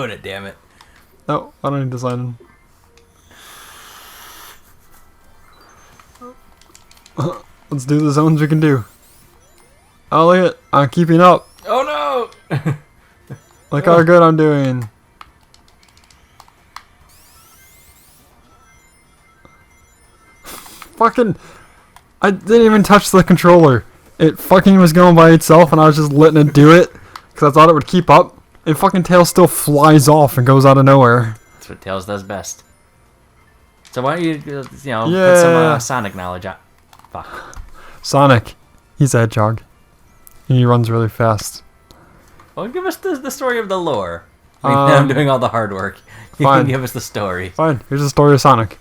Put it, damn it. No, I don't need to sign in. Let's do the zones we can do. Oh, look it. I'm keeping up. Oh no! Look how good I'm doing. Fucking... I didn't even touch the controller. It fucking was going by itself and I was just letting it do it. Because I thought it would keep up. And fucking Tails still flies off and goes out of nowhere. That's what Tails does best. So why don't you, put Yeah. some Sonic knowledge out. Fuck. Sonic. He's a hedgehog. And he runs really fast. Well, give us the story of the lore. I mean, I'm doing all the hard work. You Fine. can give us the story. Fine. Here's the story of Sonic.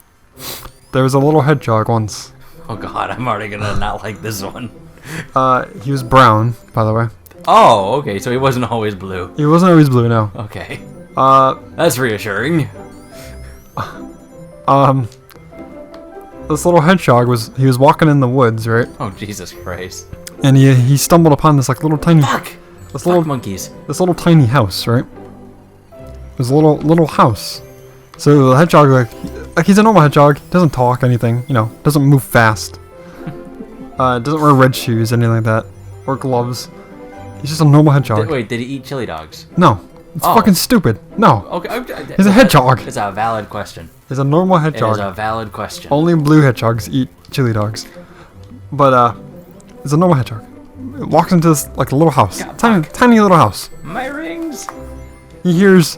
There was a little hedgehog once. Oh god, I'm already gonna not like this one. He was brown, by the way. Oh, okay, so he wasn't always blue. He wasn't always blue, no. Okay. That's That's reassuring. This little hedgehog he was walking in the woods, right? Oh, Jesus Christ. And he stumbled upon this like little tiny Fuck! this Fuck little monkeys. this little tiny house, right? This little house. So the hedgehog like he's a normal hedgehog, doesn't talk anything, doesn't move fast. Doesn't wear red shoes, anything like that, or gloves. He's just a normal hedgehog. Wait, did he eat chili dogs? No, it's fucking stupid. No, Okay, he's a hedgehog. It's a valid question. He's a normal It hedgehog. is a valid question. Only blue hedgehogs eat chili dogs. But it's a normal hedgehog. It walks into this like a little house, God, tiny little house. My rings. He hears,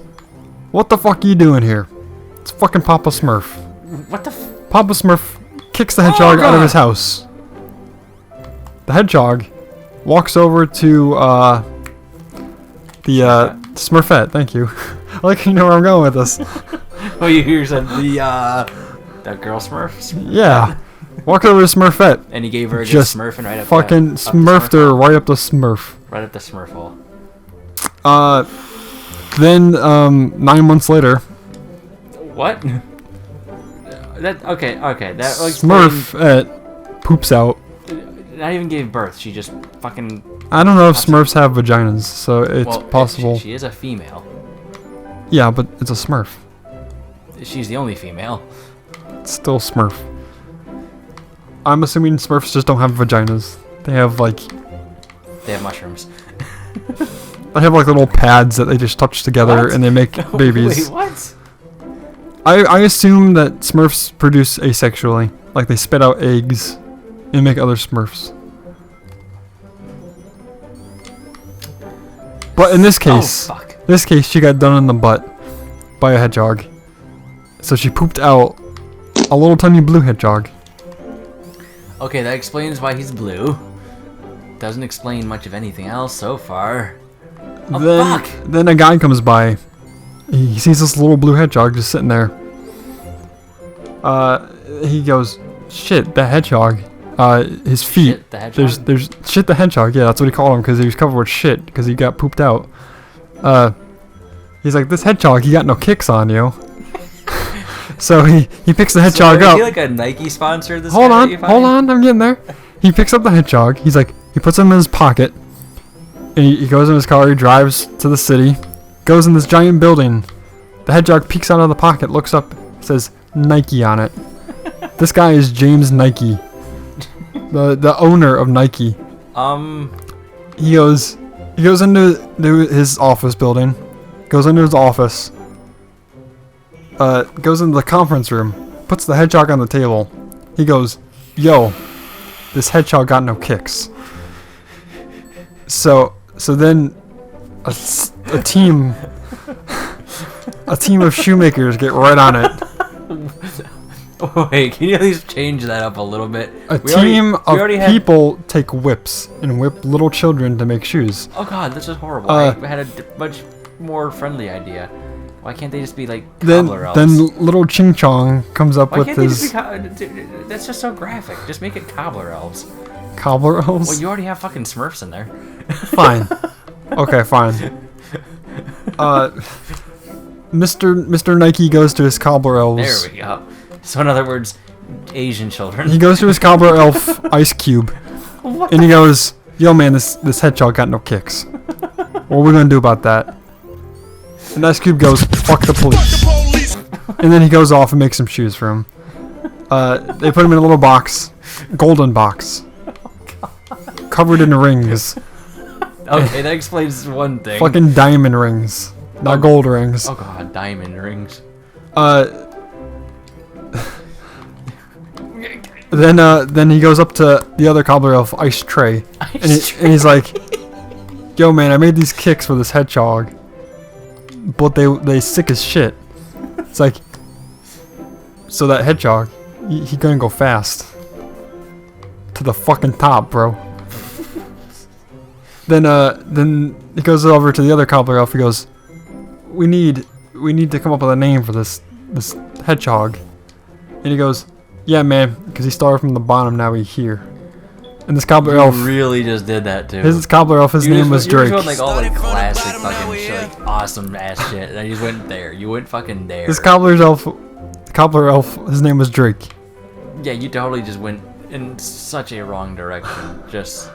"What the fuck are you doing here?" It's fucking Papa Smurf. What the Papa Smurf kicks the hedgehog out of God. his house. The hedgehog walks over to the Smurfette. Thank you. I like you know where I'm going with this. Oh, you said the girl Smurf? Yeah. Walks over to Smurfette. And he gave her a good Just Smurf and right up fucking up the smurfed her hole. right up the Smurf. Right up the Smurf hole. Then 9 months later, What? Okay. That like Smurfette poops out. not even gave birth. She just fucking. I don't know if Smurfs have vaginas, so it's Well, possible. She is a female. Yeah, but it's a Smurf. She's the only female. It's still Smurf. I'm assuming Smurfs just don't have vaginas. They have like mushrooms. little pads that they just touch together What? and they make babies. Wait, what? I assume that Smurfs produce asexually, like they spit out eggs and make other Smurfs. But in this case, Oh, fuck. she got done in the butt by a hedgehog. So she pooped out a little tiny blue hedgehog. Okay, that explains why he's blue. Doesn't explain much of anything else so far. Oh, fuck! Then a guy comes by. He sees this little blue hedgehog just sitting there. He goes, "Shit, the hedgehog. His feet. Shit, the hedgehog? There's shit the hedgehog. Yeah, that's what he called him because he was covered with shit because he got pooped out. He's like, this hedgehog, he got no kicks on you." So he picks the hedgehog Is up. he like a Nike sponsor? This Hold guy that you on, find? I'm getting there. He picks up the hedgehog. He's like, he puts him in his pocket. And he goes in his car, he drives to the city, goes in this giant building. The hedgehog peeks out of the pocket, looks up, says Nike on it. This guy is James Nike, the owner of Nike. He goes into his office building, goes into his office, goes into the conference room, puts the hedgehog on the table. He goes, "Yo, this hedgehog got no kicks." So then a team of shoemakers get right on it. Wait, can you at least change that up a little bit? A team of people take whips and whip little children to make shoes. Oh god, this is horrible. I had a much more friendly idea. Why can't they just be like cobbler elves? Then little Ching Chong comes up Why with can't they his just be that's just so graphic. Just make it cobbler elves. cobbler elves. Well, you already have fucking Smurfs in there. Fine. Okay, fine. Mr. Nike goes to his cobbler elves. There we go. So in other words, Asian children. He goes to his cobbler elf Ice Cube, and he goes, "Yo, man, this hedgehog got no kicks. What are we gonna do about that?" And Ice Cube goes, fuck the police. And then he goes off and makes some shoes for him. They put him in a little box, golden box, covered in rings. Okay, that explains one thing. Fucking diamond rings, not gold rings. Oh god, diamond rings. Then he goes up to the other cobbler elf, Ice Tray, and he's like, "Yo, man, I made these kicks for this hedgehog, but they sick as shit." It's like, so that hedgehog, he gonna go fast to the fucking top, bro. Then he goes over to the other cobbler elf. He goes, "We need to come up with a name for this hedgehog," and he goes, "Yeah, man, because he started from the bottom, now he's here." And this cobbler elf really just did that too. His cobbler elf, his name was Drake. You just went like all like classic fucking shit, like awesome ass shit, and then you just went there. You went fucking there. This cobbler elf, his name was Drake. Yeah, you totally just went in such a wrong direction. Just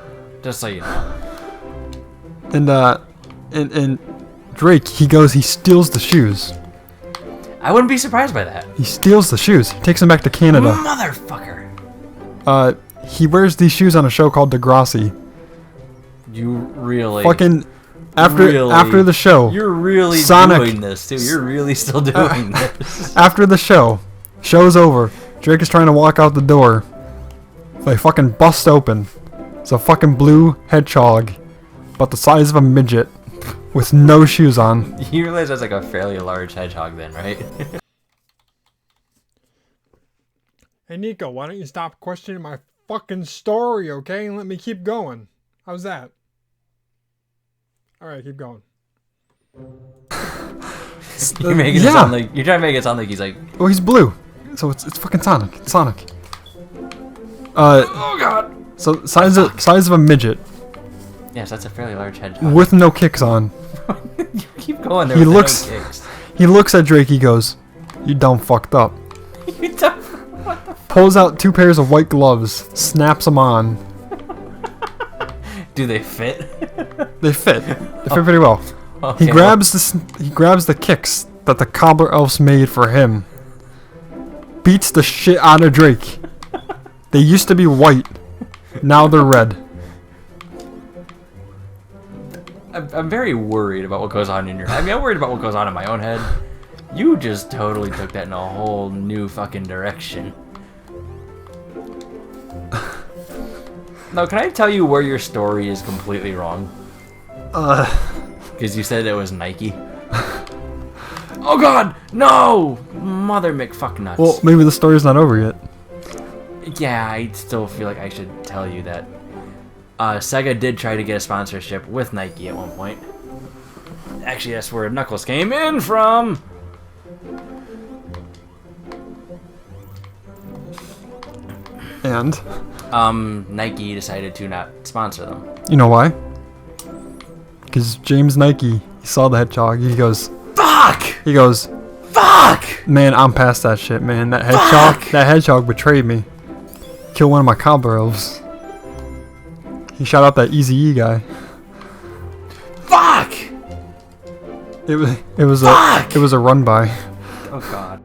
so you know. And Drake, he steals the shoes. I wouldn't be surprised by that. He steals the shoes. He takes them back to Canada. Motherfucker. He wears these shoes on a show called Degrassi. You really fucking after the show. You're really Sonic, doing this too. You're really still doing this. After the show's over. Drake is trying to walk out the door. They fucking bust open. It's a fucking blue hedgehog, about the size of a midget, with no shoes on. You realize that's like a fairly large hedgehog then, right? Hey Nico, why don't you stop questioning my fucking story, okay? And let me keep going. How's that? Alright, keep going. You're making it sound like, you're trying to make it sound like he's like, oh, he's blue. So it's fucking Sonic. It's Sonic. oh god. So size of a midget. Yes, that's a fairly large hedgehog. With no kicks on. You keep going there. He with looks. no kicks. He looks at Drake. He goes, "You done fucked up." You done, what the Pulls out 2 pairs of white gloves, snaps them on. Do they fit? They fit. They fit pretty well. Okay, He grabs the kicks that the cobbler elves made for him. Beats the shit out of Drake. They used to be white. Now they're red. I'm very worried about what goes on in your head. I mean, I'm worried about what goes on in my own head. You just totally took that in a whole new fucking direction. Now, can I tell you where your story is completely wrong? Because you said it was Nike. Oh god, no! Mother McFucknuts. Well, maybe the story's not over yet. Yeah, I still feel like I should tell you that Sega did try to get a sponsorship with Nike at one point. Actually, that's where Knuckles came in from! And? Nike decided to not sponsor them. You know why? Because James Nike, he saw the hedgehog, he goes, Fuck! He goes, Fuck! "Man, I'm past that shit, man. That Fuck! hedgehog betrayed me. Killed one of my cobbler elves. He shot out that Eazy-E guy. Fuck! It was a run by." Oh god.